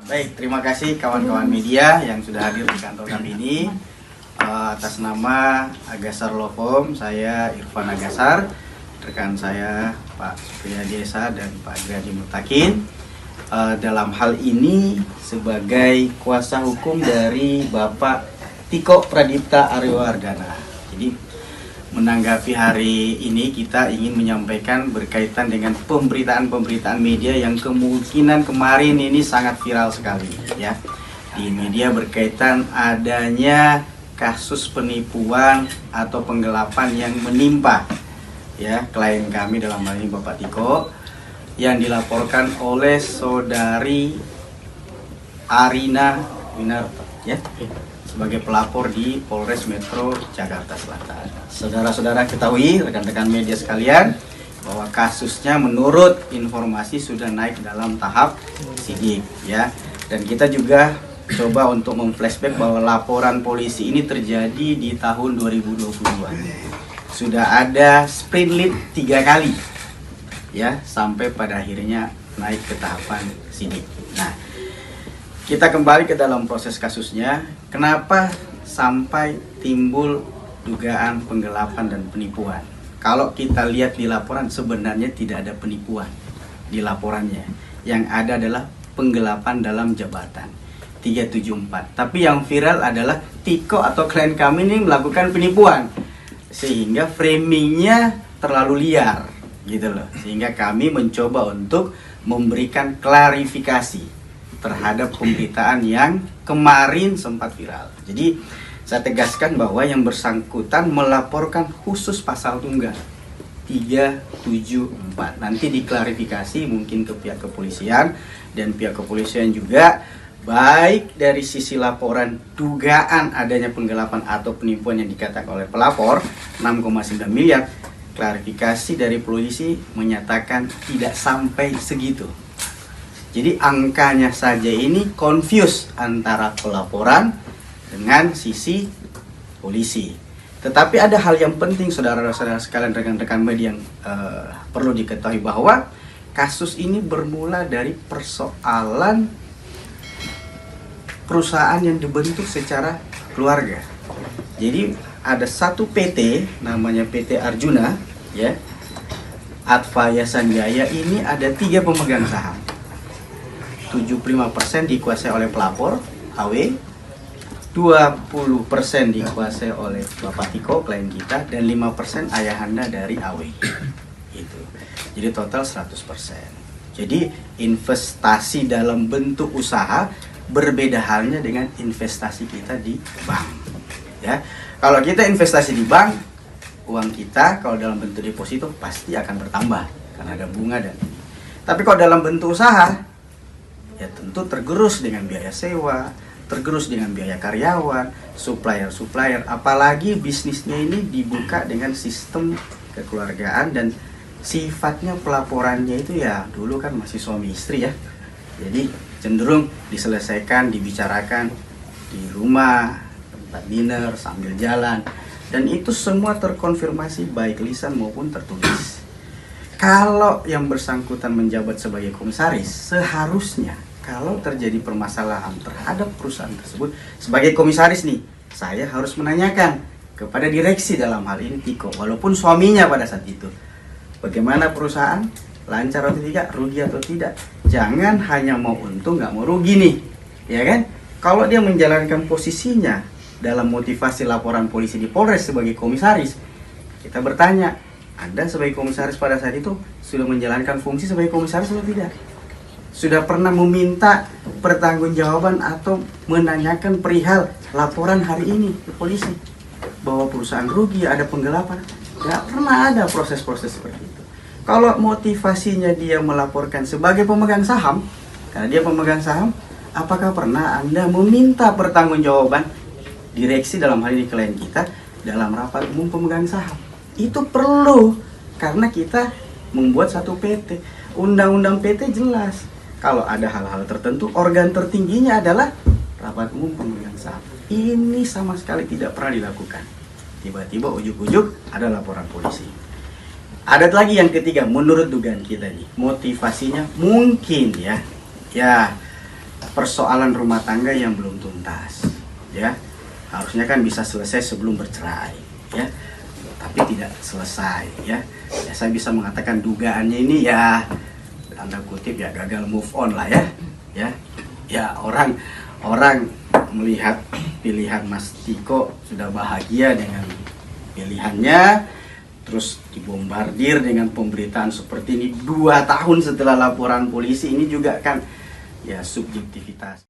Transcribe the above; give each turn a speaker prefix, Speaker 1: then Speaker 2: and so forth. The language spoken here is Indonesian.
Speaker 1: Baik, terima kasih kawan-kawan media yang sudah hadir di kantor kami ini. Atas nama Agasar Law Firm, saya Irfan Agasar, rekan saya Pak Supriyadi Esa dan Pak Gradi Mutakin. Dalam hal ini sebagai kuasa hukum dari Bapak Tiko Pradipta Aryawardana. Jadi menanggapi hari ini kita ingin menyampaikan berkaitan dengan pemberitaan media yang kemungkinan kemarin ini sangat viral sekali ya. Di media berkaitan adanya kasus penipuan atau penggelapan yang menimpa ya klien kami, dalam hal ini Bapak Tiko, yang dilaporkan oleh saudari Arina Winarto ya, sebagai pelapor di Polres Metro Jakarta Selatan. Saudara-saudara ketahui, rekan-rekan media sekalian, bahwa kasusnya menurut informasi sudah naik dalam tahap sidik ya. Dan kita juga coba untuk memflashback bahwa laporan polisi ini terjadi di tahun 2022. Sudah ada sprint lead 3 kali ya, sampai pada akhirnya naik ke tahapan sidik. Nah, kita kembali ke dalam proses kasusnya. Kenapa sampai timbul dugaan penggelapan dan penipuan? Kalau kita lihat di laporan, sebenarnya tidak ada penipuan di laporannya. Yang ada adalah penggelapan dalam jabatan 374. Tapi yang viral adalah Tiko atau klien kami ini melakukan penipuan, sehingga framingnya terlalu liar gitu loh. Sehingga kami mencoba untuk memberikan klarifikasi terhadap pemberitaan yang kemarin sempat viral. Jadi saya tegaskan bahwa yang bersangkutan melaporkan khusus pasal tunggal 374. Nanti diklarifikasi mungkin ke pihak kepolisian, dan pihak kepolisian juga baik dari sisi laporan dugaan adanya penggelapan atau penipuan yang dikatakan oleh pelapor 6,9 miliar, klarifikasi dari polisi menyatakan tidak sampai segitu. Jadi angkanya saja ini confuse antara pelaporan dengan sisi polisi. Tetapi ada hal yang penting saudara-saudara sekalian, rekan-rekan media, yang perlu diketahui bahwa kasus ini bermula dari persoalan perusahaan yang dibentuk secara keluarga. Jadi ada satu PT namanya PT Arjuna ya, Advaya Sanjaya, ini ada 3 pemegang saham. 75% dikuasai oleh pelapor AW, 20% dikuasai oleh Bapak Tiko klien kita, dan 5% ayahanda dari AW. Gitu. Jadi total 100%. Jadi investasi dalam bentuk usaha berbeda halnya dengan investasi kita di bank. Ya, kalau kita investasi di bank, uang kita kalau dalam bentuk deposito pasti akan bertambah karena ada bunga dan ini. Tapi kalau dalam bentuk usaha, ya tentu tergerus dengan biaya sewa, tergerus dengan biaya karyawan, supplier, apalagi bisnisnya ini dibuka dengan sistem kekeluargaan dan sifatnya pelaporannya itu ya dulu kan masih suami istri ya. Jadi cenderung diselesaikan, dibicarakan di rumah, tempat dinner, sambil jalan, dan itu semua terkonfirmasi baik lisan maupun tertulis. Kalau yang bersangkutan menjabat sebagai komisaris, seharusnya kalau terjadi permasalahan terhadap perusahaan tersebut, sebagai komisaris nih, saya harus menanyakan kepada direksi, dalam hal ini Tiko, walaupun suaminya pada saat itu, bagaimana perusahaan, lancar atau tidak, rugi atau tidak. Jangan hanya mau untung nggak mau rugi nih, ya kan? Kalau dia menjalankan posisinya dalam motivasi laporan polisi di Polres sebagai komisaris, kita bertanya, Anda sebagai komisaris pada saat itu sudah menjalankan fungsi sebagai komisaris atau tidak? Sudah pernah meminta pertanggungjawaban atau menanyakan perihal laporan hari ini ke polisi bahwa perusahaan rugi, ada penggelapan? Nggak pernah ada proses-proses seperti itu. Kalau motivasinya dia melaporkan sebagai pemegang saham, karena dia pemegang saham, apakah pernah Anda meminta pertanggungjawaban direksi, dalam hal ini klien kita, dalam rapat umum pemegang saham? Itu perlu, karena kita membuat satu PT. Undang-undang PT jelas, kalau ada hal-hal tertentu, organ tertingginya adalah rapat umum pemegang saham. Ini sama sekali tidak pernah dilakukan. Tiba-tiba ujuk-ujuk ada laporan polisi. Ada lagi yang ketiga, menurut dugaan kita nih, motivasinya mungkin ya persoalan rumah tangga yang belum tuntas, ya. Harusnya kan bisa selesai sebelum bercerai, ya. Tapi tidak selesai, ya. Ya saya bisa mengatakan dugaannya ini ya, tanda kutip ya, gagal move on lah ya. Ya orang melihat pilihan Mas Tiko sudah bahagia dengan pilihannya, terus dibombardir dengan pemberitaan seperti ini 2 tahun setelah laporan polisi, ini juga kan ya subjektivitas.